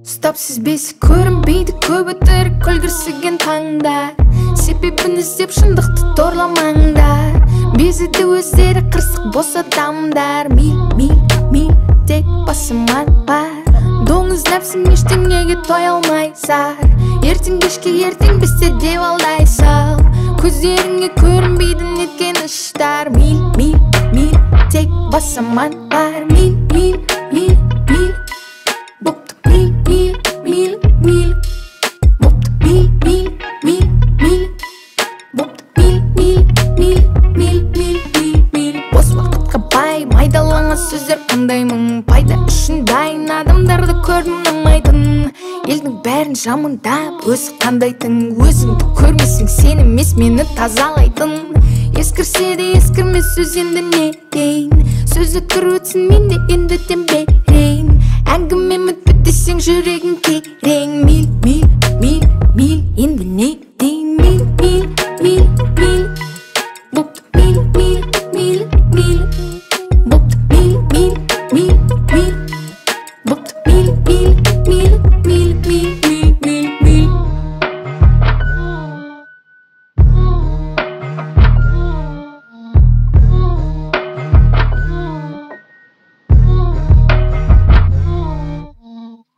Stopsiz besi көрінбейді көп өтір күлгірсіген таңдар. Себебін іздеп шындықты торламаңдар. Безіді өздері қырсық бос адамдар. Мил тек басыман бар. Доңыз нәпсің ештеңеге той алмайсар. Ертең кешке ертең бесте деп алдайсал. Көздеріңе көрінбейді неткен іштар. Мил тек басыман бар. Мил Бопты мил Бопты мил Бопты мил Бос уақытқа бай майдалаңа сөздер қандай мың. Пайда үшін дайын адамдарды көрдім ұнамайтын. Елдің бәрін жамандап өзі қандайтын. Өзіңді көрмесің сен емес мені тазалайтын. Ескірсе де ескірмес сөз енді не дейін. Сөзі тұр өтсін мен де енді дем берейін. Әңгіме мүтпіт десең жүрегің керең. Мил енді не дейін. Мил Бопты мил Бопты мил Бопты мил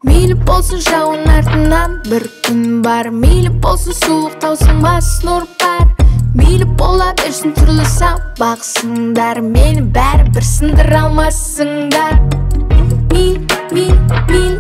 Мейлі болсын жауын артынан бір күн бар. Мейлі болсын суық таусылмас нұр бар. Мейлі бола берсін түрлі сабақсыңдар. Мені бәрі бір сындыра алмасыңдар. Мил